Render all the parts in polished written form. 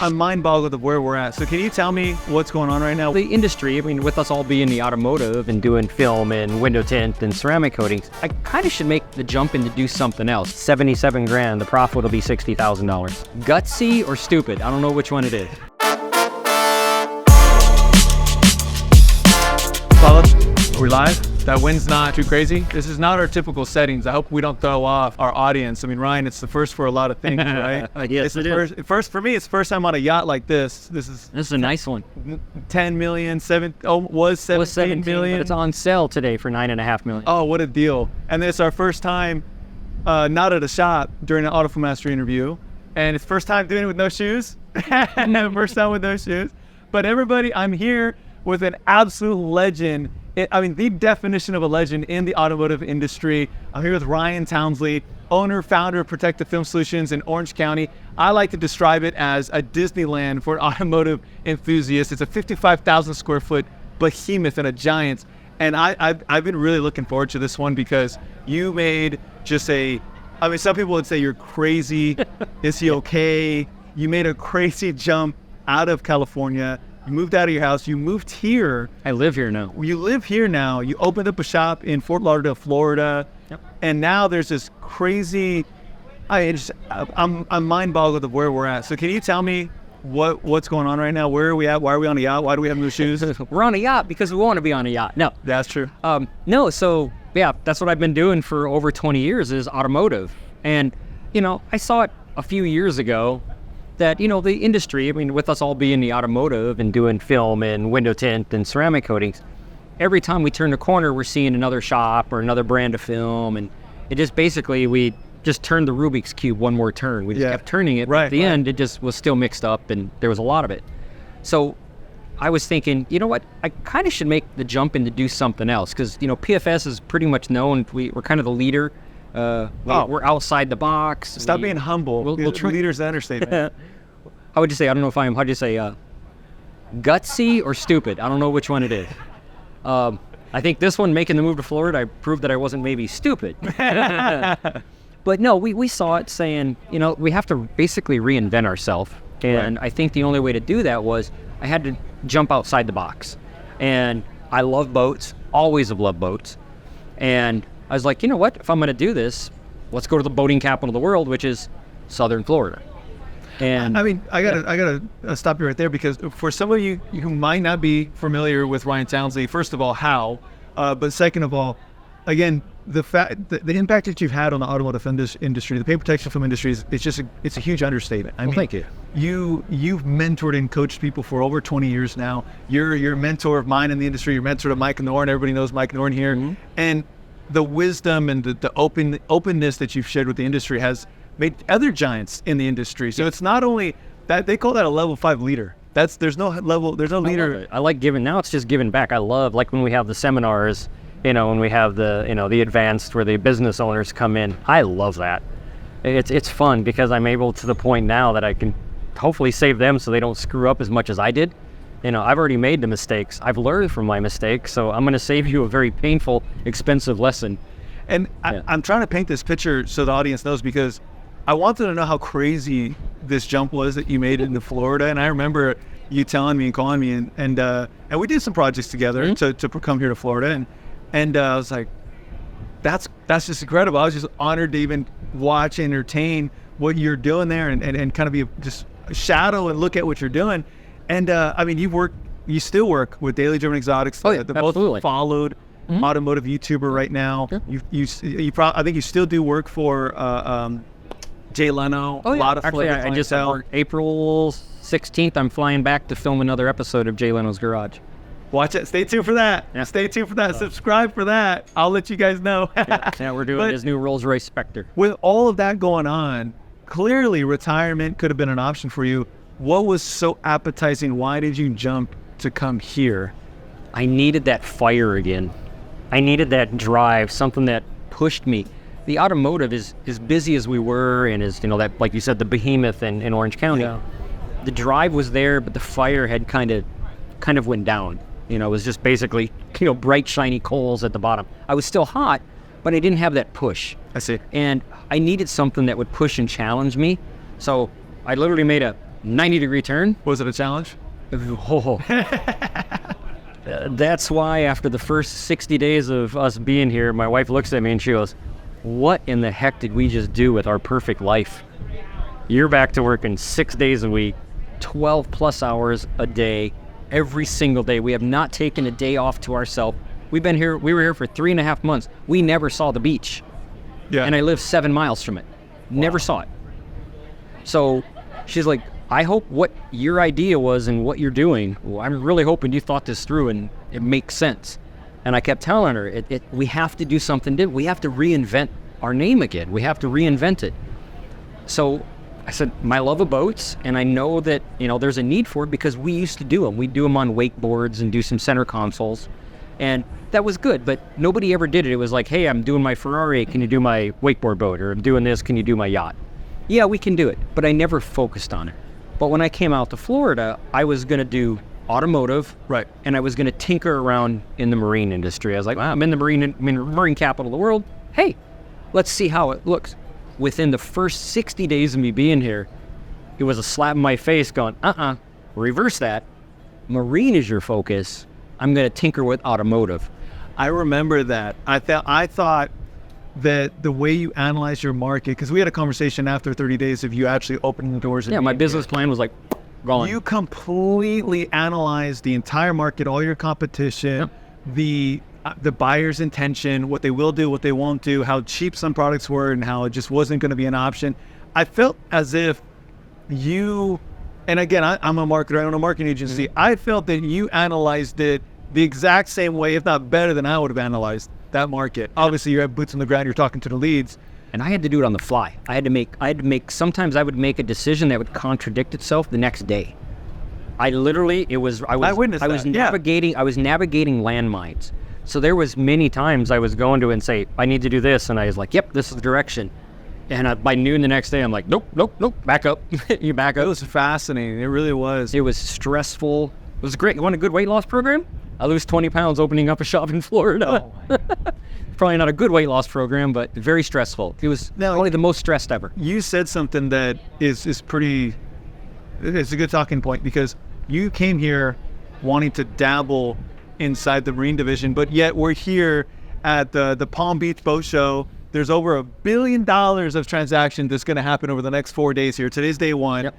I'm mind boggled of where we're at. So can you tell me what's going on right now? The industry, I mean, with us all being the automotive and doing film and window tint and ceramic coatings, I kind of should make the jump in to do something else. 77 grand, the profit will be $60,000. Gutsy or stupid? I don't know which one it is. Fellas, we're live. That wind's not too crazy. This is not our typical settings. I hope we don't throw off our audience. I mean, Ryan, it's the first for a lot of things, right? Yes, it is. First for me, it's the first time on a yacht like this. This is a nice one. 10 million, was 17 million. But it's on sale today for $9.5 million. Oh, what a deal. And it's our first time not at a shop during an Automotive Master interview. And it's first time doing it with no shoes. First time with no shoes. But everybody, I'm here with an absolute legend. The definition of a legend in the automotive industry. I'm here with Ryan Tounsley, owner, founder of Protective Film Solutions in Orange County. I like to describe it as a Disneyland for automotive enthusiasts. It's a 55,000 square foot behemoth and a giant. And I've been really looking forward to this one because you made just some people would say you're crazy. Is he okay? You made a crazy jump out of California. You moved out of your house. You moved here. I live here now. You live here now. You opened up a shop in Fort Lauderdale, Florida. Yep. And now there's this crazy, I'm mind boggled of where we're at. So can you tell me what's going on right now? Where are we at? Why are we on a yacht? Why do we have no shoes? We're on a yacht because we want to be on a yacht. No. That's true. No, so yeah, that's what I've been doing for over 20 years is automotive. And, I saw it a few years ago that, the industry, with us all being the automotive and doing film and window tint and ceramic coatings, every time we turn the corner, we're seeing another shop or another brand of film. And it just basically, we just turned the Rubik's Cube one more turn. We just kept turning it. Right, at the end, it just was still mixed up and there was a lot of it. So I was thinking, you know what, I kind of should make the jump in to do something else because, PFS is pretty much known. We're kind of the leader. We're outside the box. Stop being humble. We'll leader's the understatement. How would you say? I don't know if I am. How'd you say? Gutsy or stupid? I don't know which one it is. I think this one, making the move to Florida, I proved that I wasn't maybe stupid. But no, we saw it saying, we have to basically reinvent ourselves. And I think the only way to do that was I had to jump outside the box. And I love boats, always have loved boats. And I was like, you know what? If I'm going to do this, let's go to the boating capital of the world, which is Southern Florida. And I gotta stop you right there because for some of you who might not be familiar with Ryan Tounsley, first of all, how? But second of all, again, the impact that you've had on the automotive industry, the paint protection film industry, it's a huge understatement. Thank you. You've mentored and coached people for over 20 years now. You're a mentor of mine in the industry. You're a mentor of Mike Norn. Everybody knows Mike Norn here. Mm-hmm. And the wisdom and the openness that you've shared with the industry has made other giants in the industry. So it's not only that, they call that a level 5 leader. There's no leader. I like giving. Now it's just giving back. I love, like when we have the seminars, when we have the advanced where the business owners come in. I love that. It's fun because I'm able to the point now that I can hopefully save them so they don't screw up as much as I did. I've already made the mistakes. I've learned from my mistakes. So I'm going to save you a very painful, expensive lesson. And I'm trying to paint this picture so the audience knows because I wanted to know how crazy this jump was that you made into Florida. And I remember you telling me and calling me and we did some projects together to come here to Florida. And I was like, that's just incredible. I was just honored to even watch, entertain what you're doing there and kind of be just a shadow and look at what you're doing. And you still work with Daily Driven Exotics. Oh, yeah, the absolutely. Most followed automotive YouTuber right now. Yeah. I think you still do work for Jay Leno. Oh, yeah. A lot of actually, I just April 16th. I'm flying back to film another episode of Jay Leno's Garage. Watch it. Stay tuned for that. Yeah. Stay tuned for that. Subscribe for that. I'll let you guys know. Yeah, we're doing his new Rolls-Royce Spectre. With all of that going on, clearly retirement could have been an option for you. What was so appetizing? Why did you jump to come here? I needed that fire again. I needed that drive, something that pushed me. The automotive is as busy as we were and as, that, like you said, the behemoth in Orange County. Yeah. The drive was there, but the fire had kind of went down. It was just basically, bright, shiny coals at the bottom. I was still hot, but I didn't have that push. I see. And I needed something that would push and challenge me. So I literally made a 90-degree turn. Was it a challenge? Oh. That's why after the first 60 days of us being here, my wife looks at me and she goes, what in the heck did we just do with our perfect life? You're back to working 6 days a week, 12 plus hours a day, every single day. We have not taken a day off to ourselves. We were here for 3.5 months. We never saw the beach. Yeah. And I live 7 miles from it. Never saw it. So she's like, I hope what your idea was and what you're doing, well, I'm really hoping you thought this through and it makes sense. And I kept telling her, we have to do something different. We have to reinvent our name again. We have to reinvent it. So I said, my love of boats, and I know that, there's a need for it because we used to do them. We'd do them on wakeboards and do some center consoles. And that was good, but nobody ever did it. It was like, hey, I'm doing my Ferrari. Can you do my wakeboard boat? Or I'm doing this. Can you do my yacht? Yeah, we can do it. But I never focused on it. But when I came out to Florida, I was going to do automotive. Right. And I was going to tinker around in the marine industry. I was like, wow, I'm in the marine capital of the world. Hey, let's see how it looks. Within the first 60 days of me being here, it was a slap in my face going, reverse that. Marine is your focus. I'm going to tinker with automotive. I remember that. I thought that the way you analyze your market, because we had a conversation after 30 days of you actually opening the doors. Yeah, my business plan was like, gone. You completely analyzed the entire market, all your competition, the buyer's intention, what they will do, what they won't do, how cheap some products were, and how it just wasn't going to be an option. I felt as if you, and again, I'm a marketer, I own a marketing agency. I felt that you analyzed it the exact same way, if not better than I would have analyzed that market. Obviously, you have boots on the ground, you're talking to the leads. And I had to do it on the fly. I had to make, sometimes I would make a decision that would contradict itself the next day. I was navigating landmines. So there was many times I was going to and say, I need to do this. And I was like, yep, this is the direction. And by noon the next day, I'm like, nope, back up. You back up. It was fascinating. It really was. It was stressful. It was great. You want a good weight loss program? I lose 20 pounds opening up a shop in Florida. Oh, probably not a good weight loss program, but very stressful. It was probably the most stressed ever. You said something that is pretty, it's a good talking point, because you came here wanting to dabble inside the marine division, but yet we're here at the Palm Beach Boat Show. There's over $1 billion of transactions that's going to happen over the next 4 days here. Today's day one. Yep.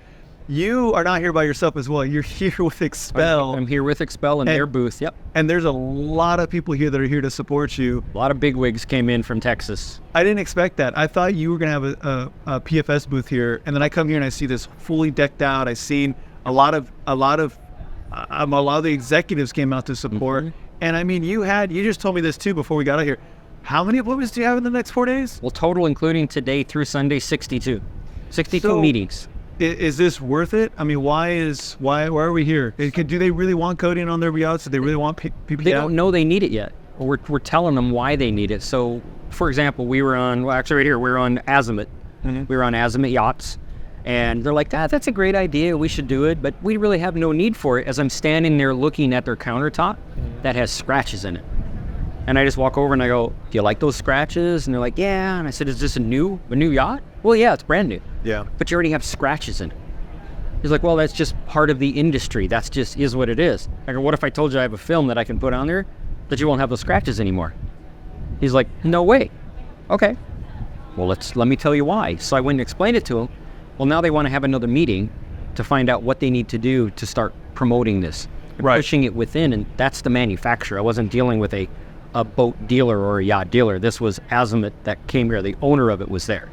You are not here by yourself as well. You're here with Expel. I'm here with Expel in their booth. Yep. And there's a lot of people here that are here to support you. A lot of bigwigs came in from Texas. I didn't expect that. I thought you were going to have a PFS booth here, and then I come here and I see this fully decked out. I've seen a lot of the executives came out to support. Mm-hmm. And I mean, you just told me this too before we got out here. How many appointments do you have in the next 4 days? Well, total, including today through Sunday, 62. 62 meetings. Is this worth it? I mean, why are we here? Do they really want coating on their yachts? Do they really want people? They don't know they need it yet. We're telling them why they need it. So, for example, we were on Azimut. Mm-hmm. We were on Azimut yachts, and they're like, that's a great idea. We should do it, but we really have no need for it. As I'm standing there looking at their countertop that has scratches in it, and I just walk over and I go, do you like those scratches? And they're like, yeah. And I said, is this a new yacht? Well, yeah, it's brand new. Yeah. But you already have scratches in it. He's like, well, that's just part of the industry. That's just is what it is. I go, what if I told you I have a film that I can put on there that you won't have those scratches anymore? He's like, no way. Okay. Well, let me tell you why. So I went and explained it to him. Well, now they want to have another meeting to find out what they need to do to start promoting this. Right. Pushing it within, and that's the manufacturer. I wasn't dealing with a boat dealer or a yacht dealer. This was Azimut that came here. The owner of it was there.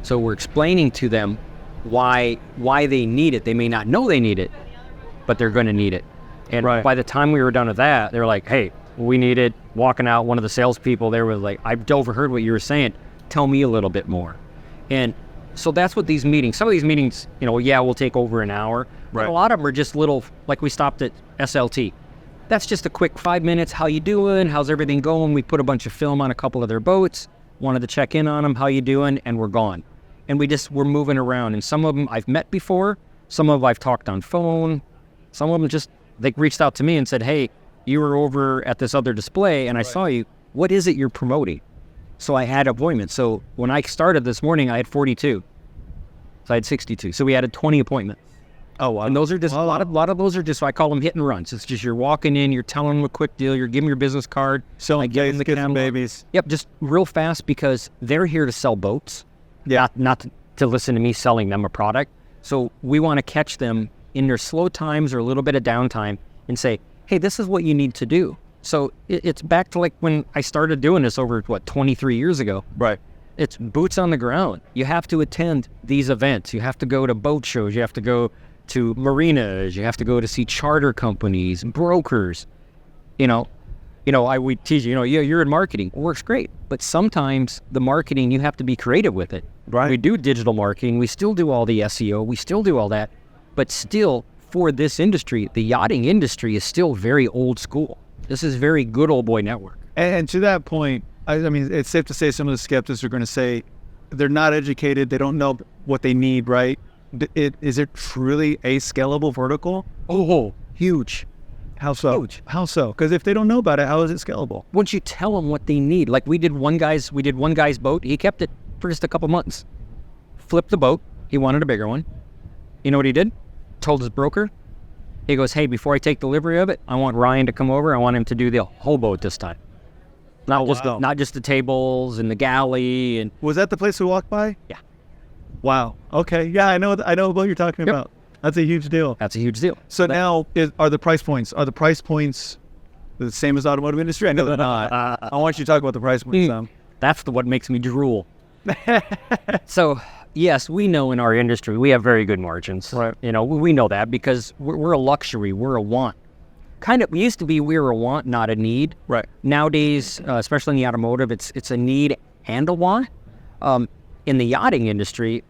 So we're explaining to them why they need it. They may not know they need it, but they're going to need it. And by the time we were done with that, they were like, hey, we need it. Walking out, one of the salespeople there was like, I've overheard what you were saying. Tell me a little bit more. And so that's what these meetings, some of these meetings, will take over an hour. But a lot of them are just little, like we stopped at SLT. That's just a quick 5 minutes. How you doing? How's everything going? We put a bunch of film on a couple of their boats. Wanted to check in on them. How you doing? And we're gone. And we're moving around. And some of them I've met before. Some of them I've talked on phone. Some of them they reached out to me and said, hey, you were over at this other display and I saw you. What is it you're promoting? So I had appointments. So when I started this morning, I had 42. So I had 62. So we added 20 appointments. Oh, wow. And those are just Wow. a lot of those are just, I call them hit and runs. It's just you're walking in, you're telling them a quick deal, you're giving your business card, Selling give them kids and catalog. babies. Yep, just real fast because they're here to sell boats. Yeah. Not to listen to me selling them a product. So we want to catch them in their slow times or a little bit of downtime and say, hey, this is what you need to do. So it's back to like when I started doing this over, 23 years ago. Right. It's boots on the ground. You have to attend these events. You have to go to boat shows. You have to go to marinas. You have to go to see charter companies, brokers. We tease you, you're in marketing. It works great. But sometimes the marketing, you have to be creative with it. Right. We do digital marketing. We still do all the SEO. We still do all that. But still, for this industry, the yachting industry is still very old school. This is very good old boy network. And to that point, I mean, it's safe to say some of the skeptics are going to say they're not educated. They don't know what they need, right? Is it truly a scalable vertical? Oh, huge. How so? Huge. How so? Because if they don't know about it, how is it scalable? Once you tell them what they need, like we did one guy's boat. He kept it for just a couple months. Flipped the boat. He wanted a bigger one. You know what he did? Told his broker. He goes, hey, before I take delivery of it, I want Ryan to come over. I want him to do the whole boat this time. Not just the tables and the galley. And Was that the place we walked by? Yeah. Wow. Okay. Yeah, I know what you're talking about. That's a huge deal. That's a huge deal. So now, are the price points the same as automotive industry? I know they're not. I want you to talk about the price points. That's what makes me drool. So, yes, we know in our industry we have very good margins. Right. We know that because we're a luxury. We're a want. We used to be we were a want, not a need. Right. Nowadays, especially in the automotive, it's a need and a want. In the yachting industry,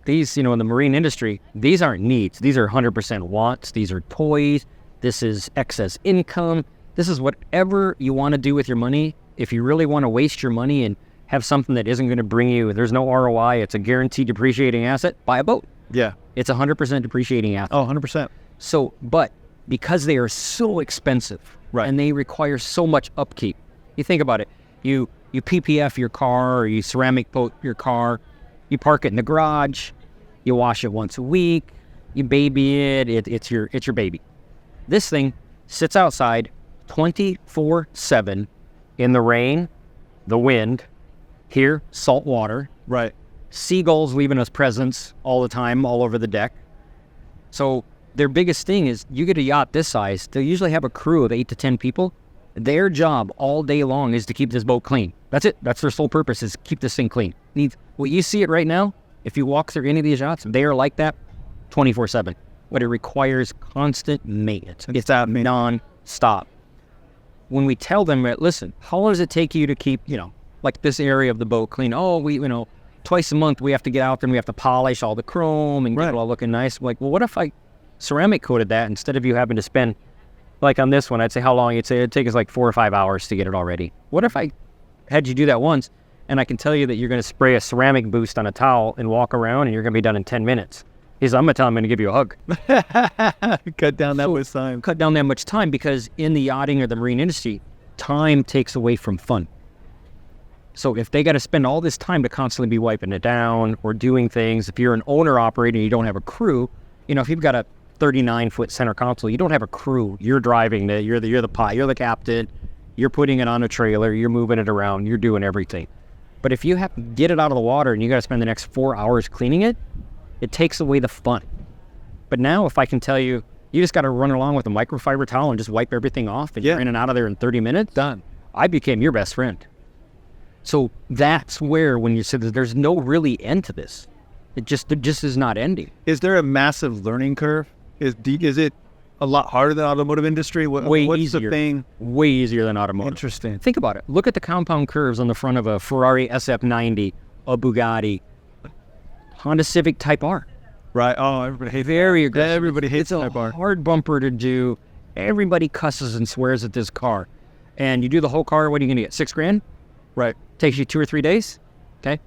these, in the marine industry, these aren't needs. These are 100% wants. These are toys. This is excess income. This is whatever you want to do with your money. If you really want to waste your money and have something that isn't going to bring you, there's no ROI, it's a guaranteed depreciating asset, buy a boat. Yeah. It's 100% depreciating asset. Oh, 100%. So, but because they are so expensive, Right. and they require so much upkeep, you think about it. You PPF your car, or you ceramic coat your car, you park it in the garage, you wash it once a week, you baby it, it's your baby. This thing sits outside 24/7 in the rain, the wind, here, salt water, Right. seagulls leaving us presents all the time, all over the deck. So their biggest thing is, you get a yacht this size, they'll usually have a crew of 8 to 10 people. Their job all day long is to keep this boat clean. That's it. That's their sole purpose, is keep this thing clean. Well, you see it right now. If you walk through any of these yachts, they are like that 24/7. But it requires constant maintenance. It's non-stop. When we tell them, listen, how long does it take you to keep, like this area of the boat clean? Oh, twice a month we have to get out there and we have to polish all the chrome and get it all looking nice. Like, well, what if I ceramic coated that instead of you having to spend, like on this one, I'd say how long? You'd say it'd take us like 4 or 5 hours to get it all ready. What if I had you do that once, and I can tell you that you're going to spray a ceramic boost on a towel and walk around and you're going to be done in 10 minutes? I'm going to tell him I'm going to give you a hug. Cut down that much time. Cut down that much time, because in the yachting or the marine industry, time takes away from fun. So if they got to spend all this time to constantly be wiping it down or doing things, if you're an owner operator and you don't have a crew, if you've got a 39-foot center console, you don't have a crew. You're driving it. You're the captain. You're putting it on a trailer. You're moving it around. You're doing everything. But if you have to get it out of the water and you got to spend the next 4 hours cleaning it, it takes away the fun. But now if I can tell you, you just got to run along with a microfiber towel and just wipe everything off, and you're in and out of there in 30 minutes, Done. I became your best friend. So that's where, when you said that there's no really end to this, it just is not ending. Is there a massive learning curve? Is it a lot harder than automotive industry? What's easier. the thing? Way easier than automotive. Interesting. Think about it. Look at the compound curves on the front of a Ferrari SF90, a Bugatti, Honda Civic Type R. Right. Oh, everybody hates Very aggressive. Everybody hates It's Type a R. hard bumper to do. Everybody cusses and swears at this car. And you do the whole car, what are you going to get? $6,000? Right. Takes you 2 or 3 days. Okay.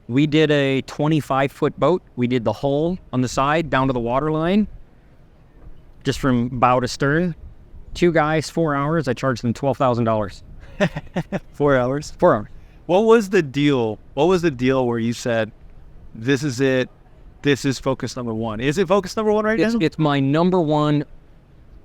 We did a 25-foot boat. We did the hull on the side down to the water line, just from bow to stern. 2 guys, 4 hours. I charged them $12,000. 4 hours. 4 hours. What was the deal? What was the deal where you said, "This is it. this is focus number one. Is it focus number one right now? It's my number one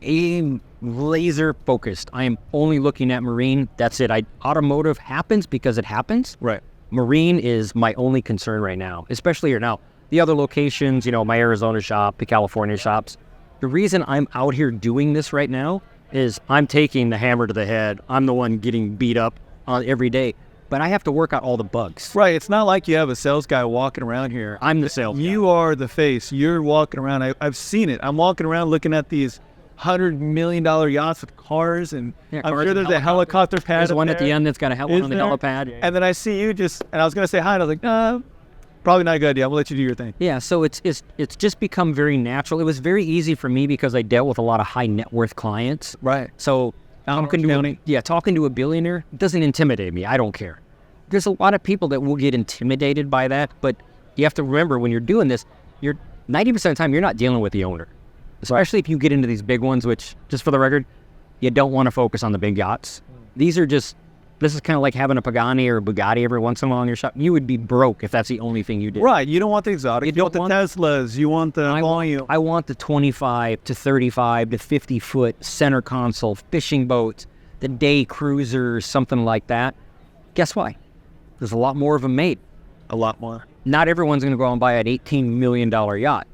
aim, laser focused. I am only looking at marine. That's it. Automotive happens because it happens. Right. Marine is my only concern right now, especially here now. The other locations, my Arizona shop, the California shops. The reason I'm out here doing this right now is I'm taking the hammer to the head. I'm the one getting beat up every day, but I have to work out all the bugs. Right. It's not like you have a sales guy walking around here. I'm the sales guy. You are the face. You're walking around. I've seen it. I'm walking around looking at these $100 million yachts with cars, and I'm sure there's a helicopter pad. There's one at the end that's got a one on the helipad. And then I see you and I was going to say hi, and I was like, probably not a good idea. I'm going to let you do your thing. Yeah, so it's just become very natural. It was very easy for me because I dealt with a lot of high net worth clients. Right. So talking to a billionaire doesn't intimidate me. I don't care. There's a lot of people that will get intimidated by that, but you have to remember when you're doing this, 90% of the time you're not dealing with the owner. Especially if you get into these big ones, which, just for the record, you don't want to focus on the big yachts. This is kind of like having a Pagani or a Bugatti every once in a while in your shop. You would be broke if that's the only thing you did. Right. You don't want the exotic. You want the Teslas. You want the volume. I want the 25 to 35 to 50 foot center console fishing boats, the day cruisers, something like that. Guess why? There's a lot more of them made. A lot more. Not everyone's going to go out and buy an $18 million yacht,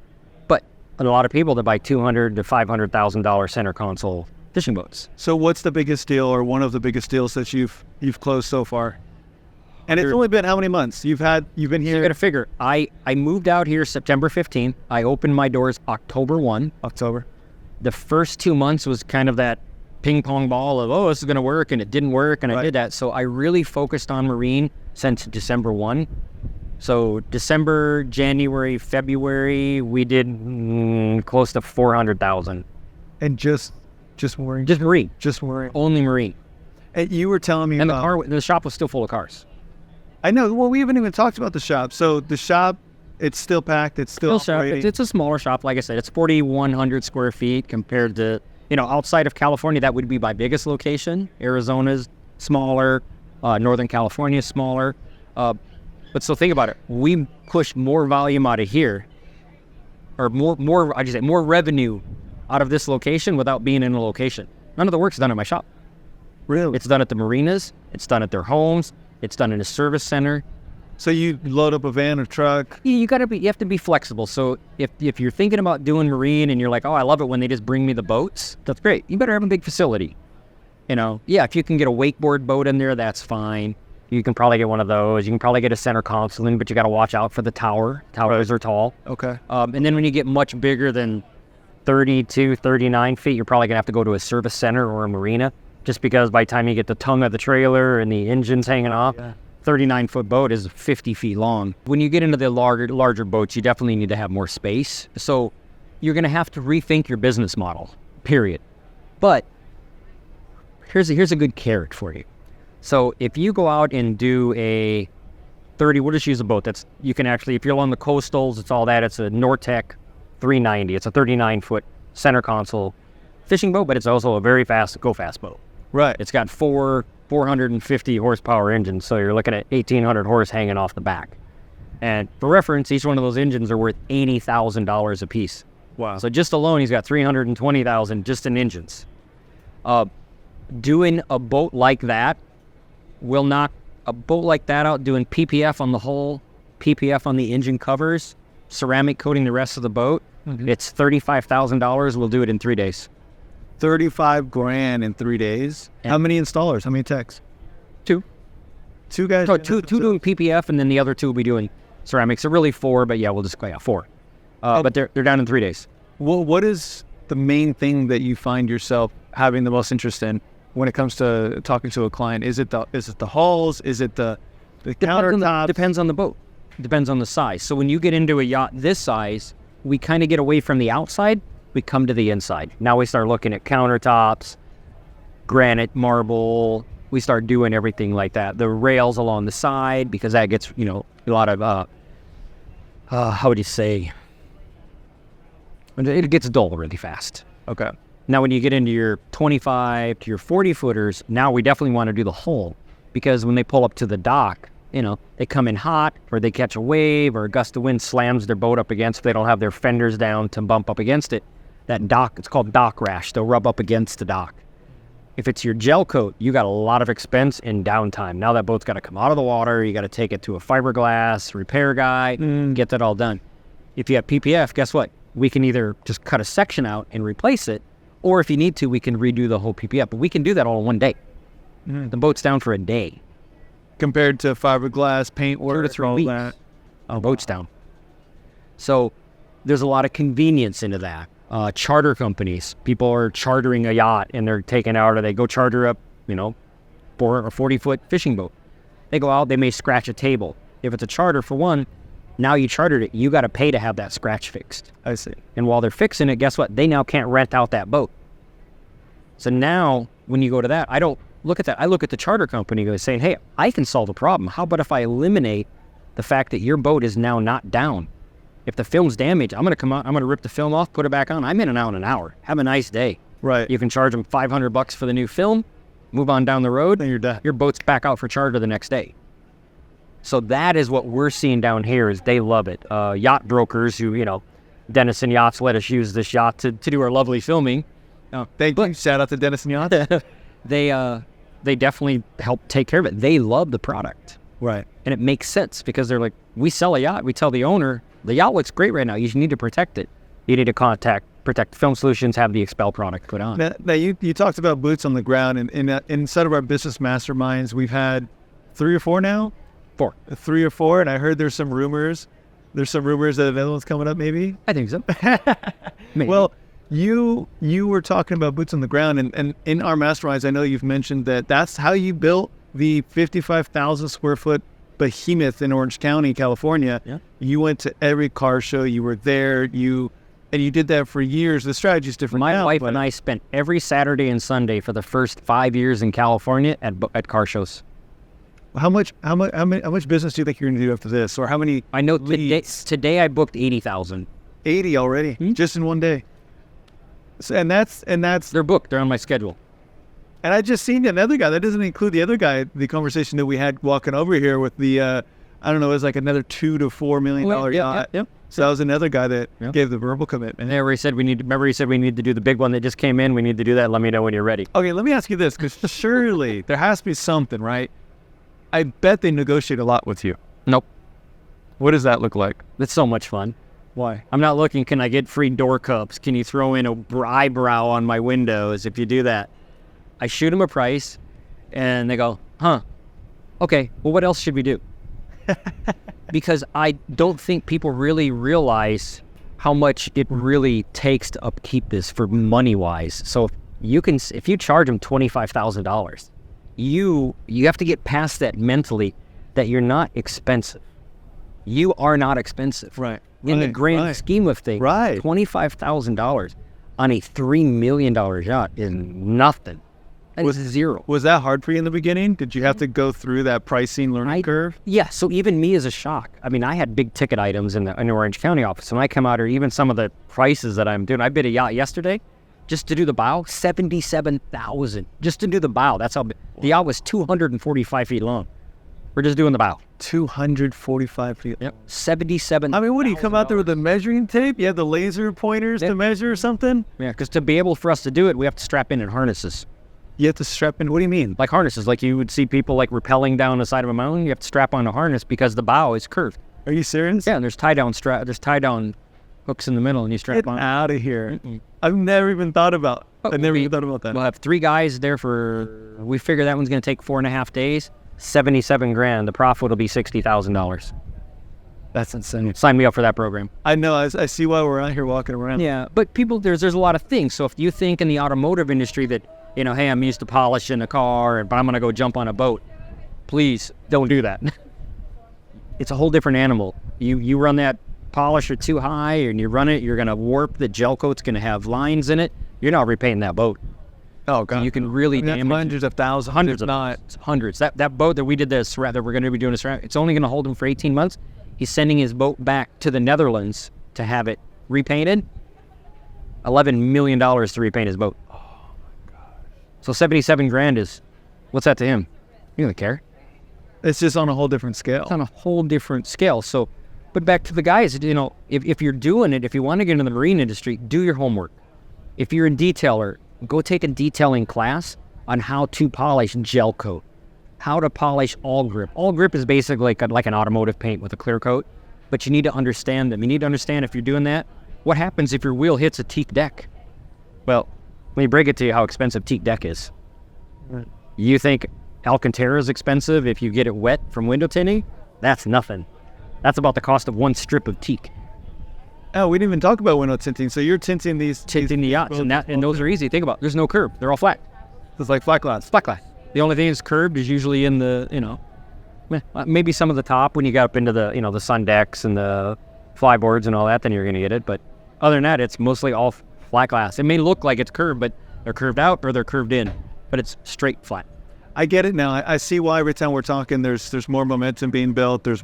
but a lot of people that buy $200,000 to $500,000 center console fishing boats. So what's the biggest deal, or one of the biggest deals that you've closed so far? And it's only been how many months? You've been here? You got to figure. I moved out here September 15th. I opened my doors October 1. October. The first 2 months was kind of that ping pong ball of, this is going to work, and it didn't work, and I did that. So I really focused on marine since December 1. So December, January, February, we did close to 400,000. And just marine? Just marine. Just marine. Only marine. And you were telling me about... And the shop was still full of cars. I know. Well, we haven't even talked about the shop. So the shop, it's still packed. It's still operating. It's a smaller shop. Like I said, it's 4,100 square feet compared to, outside of California, that would be my biggest location. Arizona's smaller. Northern California is smaller. But so think about it. We push more volume out of here, or more revenue out of this location without being in a location. None of the work's done at my shop. Really? It's done at the marinas. It's done at their homes. It's done in a service center. So you load up a van or truck? You have to be flexible. So if you're thinking about doing marine and you're like, I love it when they just bring me the boats, that's great. You better have a big facility. If you can get a wakeboard boat in there, that's fine. You can probably get one of those. You can probably get a center console in, but you got to watch out for the tower. Towers are tall. Okay. And then when you get much bigger than 32, 39 feet, you're probably going to have to go to a service center or a marina, just because by the time you get the tongue of the trailer and the engine's hanging off, 39-foot boat is 50 feet long. When you get into the larger boats, you definitely need to have more space. So you're going to have to rethink your business model, period. But here's a good carrot for you. So if you go out and do a 30, we'll just use a boat that's, you can actually, if you're along the coastals, it's all that, it's a Nortec 390. It's a 39-foot center console fishing boat, but it's also a very fast boat. Right. It's got 450 horsepower engines, so you're looking at 1,800 horse hanging off the back. And for reference, each one of those engines are worth $80,000 a piece. Wow. So just alone, he's got $320,000 just in engines. Doing a boat like that will knock a boat like that out, doing PPF on the hull, PPF on the engine covers, ceramic coating the rest of the boat. Mm-hmm. It's $35,000. We'll do it in 3 days. $35,000 in 3 days. And how many installers? How many techs? Two. Two guys? No, two doing PPF, and then the other two will be doing ceramics. So really 4, but we'll just go 4. But they're down in 3 days. Well, what is the main thing that you find yourself having the most interest in when it comes to talking to a client? Is it the hulls? Is it the countertops? Depends on the boat. Depends on the size. So when you get into a yacht this size, we kind of get away from the outside. We come to the inside. Now we start looking at countertops, granite, marble. We start doing everything like that. The rails along the side, because that gets, a lot of, how would you say? It gets dull really fast. Okay. Now when you get into your 25 to your 40 footers, now we definitely want to do the hull, because when they pull up to the dock, they come in hot, or they catch a wave, or a gust of wind slams their boat up against, they don't have their fenders down to bump up against it. That dock, it's called dock rash. They'll rub up against the dock. If it's your gel coat, you got a lot of expense in downtime. Now that boat's got to come out of the water. You got to take it to a fiberglass repair guy, get that all done. If you have PPF, guess what? We can either just cut a section out and replace it, or if you need to, we can redo the whole PPF. But we can do that all in one day. The boat's down for a day. Compared to fiberglass, paint work, 2 to 3 all weeks. that. Boat's down. So there's a lot of convenience into that. Charter companies, people are chartering a yacht and they're taking out, or they go charter up, 4 or 40-foot fishing boat. They go out, they may scratch a table. If it's a charter, for one, now you chartered it, you got to pay to have that scratch fixed. I see. And while they're fixing it, guess what? They now can't rent out that boat. So now when you go to that, I don't look at that. I look at the charter company saying, hey, I can solve the problem. How about if I eliminate the fact that your boat is now not down? If the film's damaged, I'm going to come out, I'm going to rip the film off, put it back on. I'm in and out in an hour. Have a nice day. Right. You can charge them $500 for the new film, move on down the road, Then you're done. your boat's back out for charter the next day. So that is what we're seeing down here, is they love it. Yacht brokers who, Dennison Yachts let us use this yacht to do our lovely filming. Thank you. Shout out to Dennison Yachts. They definitely help take care of it. They love the product. Right. And it makes sense because they're like, we sell a yacht. We tell the owner, the yacht looks great right now. You need to protect it. You need to protect Film Solutions, have the Expel product put on. Now you talked about boots on the ground, and inside of our business masterminds, we've had 3 or 4 now? 4. 3 or 4, and I heard there's some rumors. There's some rumors that another one's coming up, maybe? I think so. Maybe. Well, you were talking about boots on the ground, and in our masterminds, I know you've mentioned that that's how you built the 55,000 square foot behemoth in Orange County, California. Yeah. You went to every car show. You were there. You did that for years. The strategy is different My now, wife but and I spent every Saturday and Sunday for the first 5 years in California at car shows. How much business do you think you're going to do after this, or how many? I know leads? today I booked 80,000. 80 already, just in one day. So, and that's They're booked. They're on my schedule. And I just seen another guy. That doesn't include the other guy. The conversation that we had walking over here with the, I don't know, it was like another $2 to $4 million yacht. Yep. So that was another guy that Yep. gave the verbal commitment. Remember he said we need to do the big one that just came in. We need to do that. Let me know when you're ready. Okay, let me ask you this, because surely there has to be something, right? I bet they negotiate a lot with you. Nope. What does that look like? It's so much fun. Why? I'm not looking, can I get free door cups? Can you throw in a eyebrow on my windows if you do that? I shoot them a price, and they go, huh, okay, well, what else should we do? Because I don't think people really realize how much it really takes to upkeep this for money-wise. So if you charge them $25,000, you have to get past that mentally that you're not expensive. You are not expensive. Right. In the grand scheme of things, Right. $25,000 on a $3 million yacht is nothing. That is zero. Was that hard for you in the beginning? Did you have to go through that pricing learning curve? Yeah, so even me as a shock. I mean, I had big ticket items in the Orange County office. When I come out, or even some of the prices that I'm doing, I bid a yacht yesterday just to do the bow, $77,000 just to do the bow. That's how big. The yacht was 245 feet long. We're just doing the bow. 245 feet. Yep. 77. I mean, what do you come out there with a measuring tape? You have the laser pointers to measure or something? Yeah, because to be able for us to do it, we have to strap in harnesses. You have to strap in. What do you mean? Like harnesses, like you would see people like rappelling down the side of a mountain. You have to strap on a harness because the bow is curved. Are you serious? Yeah, and there's tie down hooks in the middle, and you strap Get on. out of here. I've never even thought about. I've never even thought about that. We'll have 3 guys there for. We figure that one's going to take 4.5 days. $77,000. The profit will be $60,000. That's insane. Sign me up for that program. I know. I see why we're out here walking around. Yeah, but people, there's a lot of things. So if you think in the automotive industry that, hey, I'm used to polishing a car, but I'm going to go jump on a boat, please don't do that. It's a whole different animal. You run that polisher too high, and you run it, you're going to warp the gel coat's going to have lines in it. You're not repainting that boat. Oh God! You can really damage hundreds of thousands, hundreds if of not hundreds. That boat that we did this that we're going to be doing this, it's only going to hold him for 18 months. He's sending his boat back to the Netherlands to have it repainted. $11 million to repaint his boat. Oh my gosh! So $77,000 is, what's that to him? He doesn't care. It's just on a whole different scale. It's on a whole different scale. So, but back to the guys, if you're doing it, if you want to get into the marine industry, do your homework. If you're a detailer, go take a detailing class on how to polish gel coat, how to polish all grip. All grip is basically like an automotive paint with a clear coat, but you need to understand them. You need to understand if you're doing that, what happens if your wheel hits a teak deck? Well, let me break it to you how expensive teak deck is. Right. You think Alcantara is expensive if you get it wet from window tinting? That's nothing. That's about the cost of one strip of teak. Oh, we didn't even talk about window tinting. So you're tinting the yachts, and those are easy. Think about it. There's no curb. They're all flat. It's like flat glass. Flat glass. The only thing that's curved is usually in the, maybe some of the top when you got up into the, the sun decks and the flyboards and all that, then you're going to get it. But other than that, it's mostly all flat glass. It may look like it's curved, but they're curved out or they're curved in, but it's straight flat. I get it now. I see why every time we're talking, there's more momentum being built. There's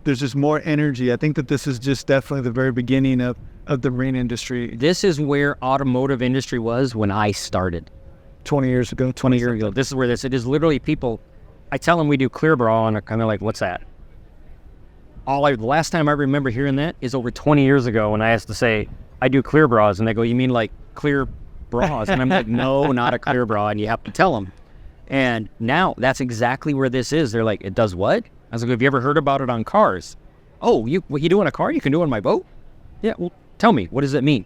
just more energy. I think that this is just definitely the very beginning of the marine industry. This is where automotive industry was when I started. 20 years ago. 20 years ago. This is where it is literally people, I tell them we do clear bra and they're kind of like, what's that? The last time I remember hearing that is over 20 years ago when I asked to say, I do clear bras. And they go, you mean like clear bras? And I'm like, no, not a clear bra. And you have to tell them. And now that's exactly where this is. They're like, it does what? I was like, have you ever heard about it on cars? Oh, what you do in a car? You can do it on my boat? Yeah, well, tell me, what does it mean?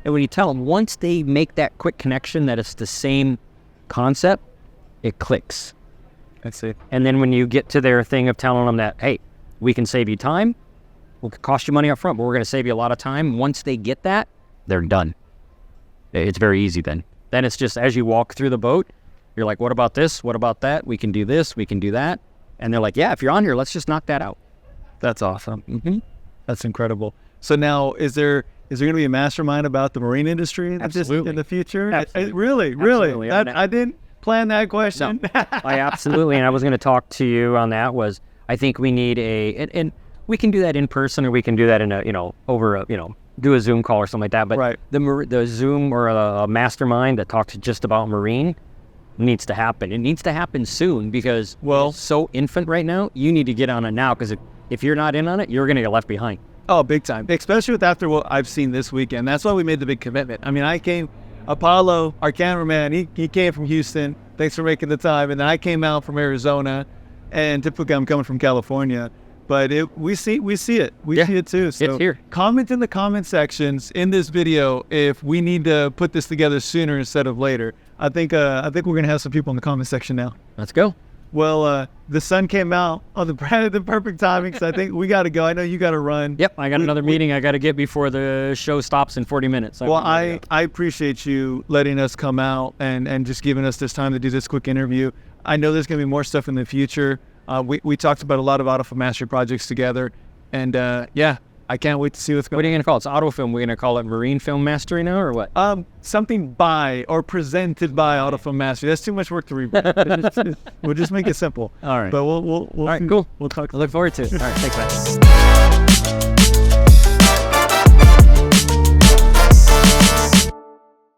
And when you tell them, once they make that quick connection that it's the same concept, it clicks. That's it. And then when you get to their thing of telling them that, hey, we can save you time, we'll cost you money up front, but we're going to save you a lot of time. Once they get that, they're done. It's very easy then. Then it's just as you walk through the boat, you're like, what about this? What about that? We can do this. We can do that. And they're like, yeah, if you're on here, let's just knock that out. That's awesome. Mm-hmm. That's incredible. So now, is there going to be a mastermind about the marine industry in the future? Really? Absolutely. I didn't plan that question. No, I absolutely. And I was going to talk to you on that. I think we need and we can do that in person, or we can do that in do a Zoom call or something like that. But right. the Zoom or a mastermind that talks just about marine needs to happen. It needs to happen soon because it's so infant right now. You need to get on it now, because if you're not in on it, you're going to get left behind. Oh, big time. Especially after what I've seen this weekend. That's why we made the big commitment. I mean, Apollo, our cameraman, he came from Houston. Thanks for making the time. And then I came out from Arizona, and typically I'm coming from California. But we see it. We see it too. So it's here. Comment in the comment sections in this video if we need to put this together sooner instead of later. I think we're gonna have some people in the comment section now. Let's go. Well, the sun came out on the perfect timing, so I think we got to go. I know you got to run. Yep, I got another meeting I got to get before the show stops in 40 minutes. I appreciate you letting us come out and just giving us this time to do this quick interview. I know there's going to be more stuff in the future. We talked about a lot of Automotive Mastery projects together, and I can't wait to see what's going on. What are you going to call it? It's Auto Film. We're going to call it Marine Film Mastery now, or what? Something by or presented by Automotive Mastery. That's too much work to read. We'll just make it simple. All right. But we'll all right, cool. We'll talk. I look forward to it. All right, thanks, man.